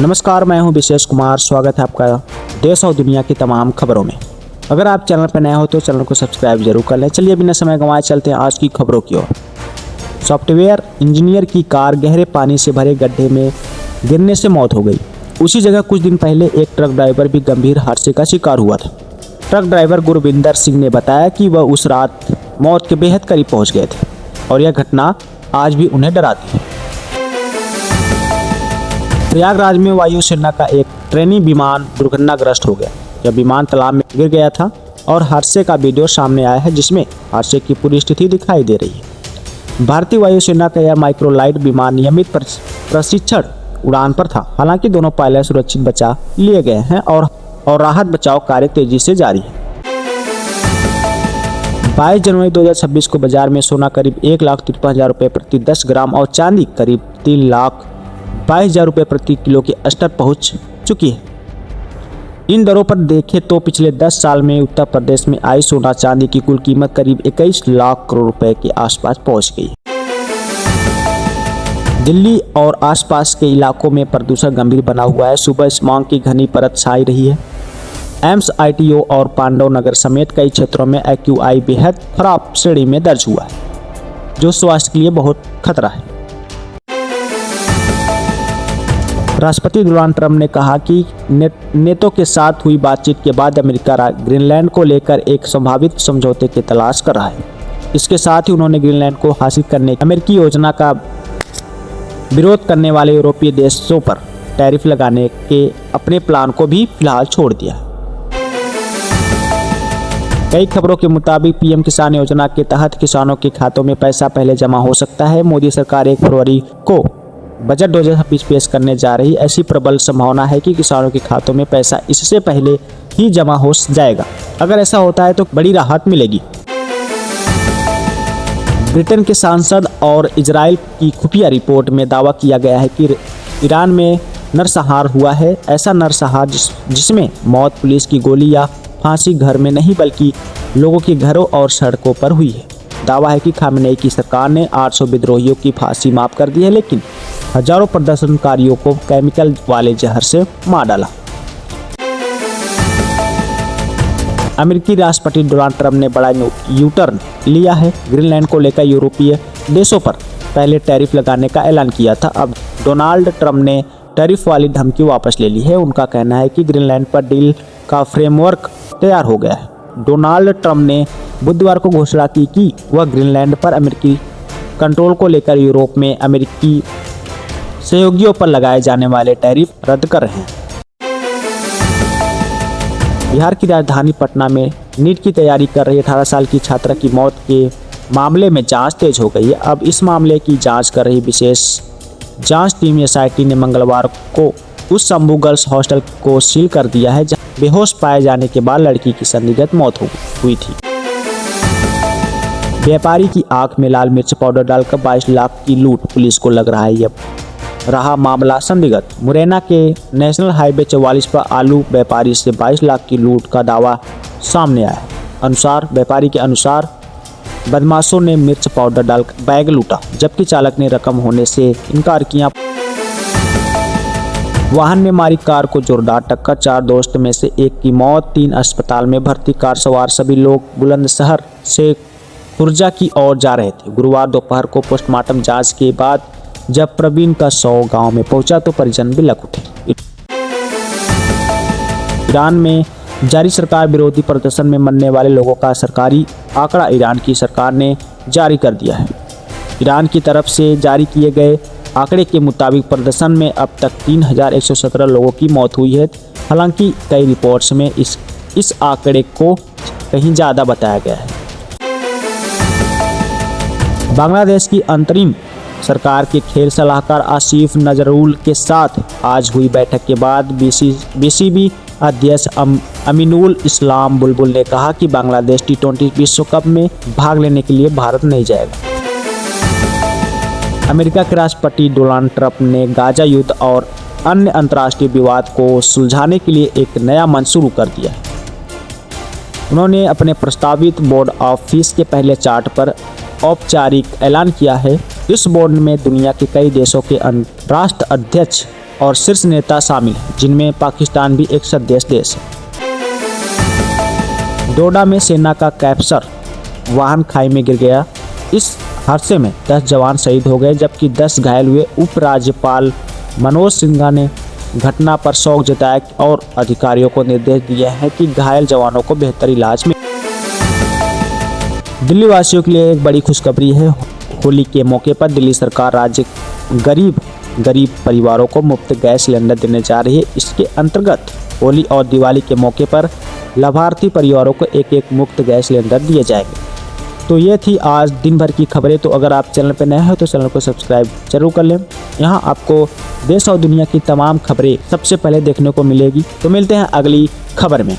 नमस्कार, मैं हूं विशेष कुमार। स्वागत है आपका देश और दुनिया की तमाम खबरों में। अगर आप चैनल पर नए हो तो चैनल को सब्सक्राइब जरूर कर लें। चलिए बिना समय गंवाए चलते हैं आज की खबरों की ओर। सॉफ्टवेयर इंजीनियर की कार गहरे पानी से भरे गड्ढे में गिरने से मौत हो गई। उसी जगह कुछ दिन पहले एक ट्रक ड्राइवर भी गंभीर हादसे का शिकार हुआ था। ट्रक ड्राइवर गुरविंदर सिंह ने बताया कि वह उस रात मौत के बेहद करीब पहुंच गए थे और यह घटना आज भी उन्हें डराती है। प्रयागराज में वायुसेना का एक ट्रेनी विमान दुर्घटनाग्रस्त हो गया। यह विमान तालाब में गिर गया था और हादसे का वीडियो सामने आया है, जिसमें हादसे की पूरी स्थिति दिखाई दे रही है। भारतीय वायुसेना का यह माइक्रोलाइट विमान नियमित प्रशिक्षण उड़ान पर था। हालांकि दोनों पायलट सुरक्षित बचा लिए गए हैं और राहत बचाव कार्य तेजी से जारी है। 22 जनवरी 2026 को बाजार में सोना करीब 1,53,000 रुपये प्रति 10 ग्राम और चांदी करीब 3,22,000 रुपये प्रति किलो के स्तर पहुंच चुकी है। इन दरों पर देखें तो पिछले 10 साल में उत्तर प्रदेश में आई सोना चांदी की कुल कीमत करीब 21 लाख करोड़ रुपए के आसपास पहुंच गई। दिल्ली और आसपास के इलाकों में प्रदूषण गंभीर बना हुआ है। सुबह स्मॉग की घनी परत छाई रही है। एम्स, ITO और पांडव नगर समेत कई क्षेत्रों में AQI बेहद खराब श्रेणी में दर्ज हुआ है, जो स्वास्थ्य के लिए बहुत खतरा है। राष्ट्रपति डोनाल्ड ट्रंप ने कहा कि नेतो के साथ हुई बातचीत के बाद अमेरिका ग्रीनलैंड को लेकर एक संभावित समझौते की तलाश कर रहा है। इसके साथ ही उन्होंने ग्रीनलैंड को हासिल करने की अमेरिकी योजना का विरोध करने वाले यूरोपीय देशों पर टैरिफ लगाने के अपने प्लान को भी फिलहाल छोड़ दिया। कई खबरों के मुताबिक PM किसान योजना के तहत किसानों के खातों में पैसा पहले जमा हो सकता है। मोदी सरकार 1 फरवरी को बजट 2026 पेश करने जा रही। ऐसी प्रबल संभावना है कि किसानों के खातों में पैसा इससे पहले ही जमा हो जाएगा। अगर ऐसा होता है तो बड़ी राहत मिलेगी। ब्रिटेन के सांसद और इजराइल की खुफिया रिपोर्ट में दावा किया गया है कि ईरान में नरसंहार हुआ है। ऐसा नरसंहार जिसमें मौत पुलिस की गोली या फांसी घर में नहीं बल्कि लोगों के घरों और सड़कों पर हुई है। दावा है कि खामेनेई की सरकार ने 800 विद्रोहियों की फांसी माफ कर दी है, लेकिन हजारों प्रदर्शनकारियों को केमिकल वाले जहर से मार डाला। अमेरिकी राष्ट्रपति डोनाल्ड ट्रंप ने बड़ा यू-टर्न लिया है। ग्रीनलैंड को लेकर यूरोपीय देशों पर पहले टैरिफ लगाने का ऐलान किया था। अब डोनाल्ड ट्रंप ने टैरिफ वाली धमकी वापस ले ली है। उनका कहना है कि ग्रीनलैंड पर डील का फ्रेमवर्क तैयार हो गया है। डोनाल्ड ट्रंप ने बुधवार को घोषणा की कि वह ग्रीनलैंड पर अमेरिकी कंट्रोल को लेकर यूरोप में अमेरिकी सहयोगियों पर लगाए जाने वाले टैरिफ रद्द कर रहे हैं। बिहार की राजधानी पटना में नीट की तैयारी कर रही 18 साल की छात्रा की मौत के मामले में जांच तेज हो गई है। अब इस मामले की जांच कर रही विशेष जांच टीम SIT ने मंगलवार को उस शंभू गर्ल्स हॉस्टल को सील कर दिया है, जहां बेहोश पाए जाने के बाद लड़की की संदिग्ध मौत हुई थी। व्यापारी की आंख में लाल मिर्च पाउडर डालकर 22 लाख की लूट, पुलिस को लग रहा है यह रहा मामला संदिग्ध। मुरैना के नेशनल हाईवे 44 पर आलू व्यापारी से 22 लाख की लूट का दावा सामने आया है। व्यापारी के अनुसार बदमाशों ने मिर्च पाउडर डालकर बैग लूटा, जबकि चालक ने रकम होने से इनकार किया। वाहन में मारी कार को जोरदार टक्कर, 4 दोस्त में से एक की मौत, 3 अस्पताल में भर्ती। कार सवार सभी लोग बुलंदशहर से खुर्जा की ओर जा रहे थे। गुरुवार दोपहर को पोस्टमार्टम जांच के बाद जब प्रवीण का शव गांव में पहुंचा तो परिजन बिलख उठे। ईरान में जारी सरकार विरोधी प्रदर्शन में मरने वाले लोगों का सरकारी आंकड़ा ईरान की सरकार ने जारी कर दिया है। ईरान की तरफ से जारी किए गए आंकड़े के मुताबिक प्रदर्शन में अब तक 3,117 लोगों की मौत हुई है। हालांकि कई रिपोर्ट्स में इस आंकड़े को कहीं ज़्यादा बताया गया है। बांग्लादेश की अंतरिम सरकार के खेल सलाहकार आसिफ नजरुल के साथ आज हुई बैठक के बाद BCB अध्यक्ष अमीनुल इस्लाम बुलबुल ने कहा कि बांग्लादेश T20 विश्व कप में भाग लेने के लिए भारत नहीं जाएगा। अमेरिका के राष्ट्रपति डोनाल्ड ट्रंप ने गाजा युद्ध और अन्य अंतर्राष्ट्रीय विवाद को सुलझाने के लिए एक नया मंच शुरू कर दिया है। उन्होंने अपने प्रस्तावित बोर्ड ऑफ पीस के पहले चार्ट पर औपचारिक ऐलान किया है। इस बोर्ड में दुनिया के कई देशों के राष्ट्र अध्यक्ष और शीर्ष नेता शामिल हैं, जिनमें पाकिस्तान भी एक सदस्य देश है। डोडा में सेना का कैप्चर वाहन खाई में गिर गया। इस हादसे में 10 जवान शहीद हो गए जबकि 10 घायल हुए। उपराज्यपाल मनोज सिन्हा ने घटना पर शोक जताया और अधिकारियों को निर्देश दिए हैं कि घायल जवानों को बेहतर इलाज में। दिल्ली वासियों के लिए एक बड़ी खुशखबरी है। होली के मौके पर दिल्ली सरकार राज्य गरीब परिवारों को मुफ्त गैस सिलेंडर देने जा रही है। इसके अंतर्गत होली और दिवाली के मौके पर लाभार्थी परिवारों को एक मुफ्त गैस सिलेंडर दिए जाएंगे। तो ये थी आज दिन भर की खबरें। तो अगर आप चैनल पर नए हैं तो चैनल को सब्सक्राइब जरूर कर लें। यहाँ आपको देश और दुनिया की तमाम खबरें सबसे पहले देखने को मिलेगी। तो मिलते हैं अगली खबर में।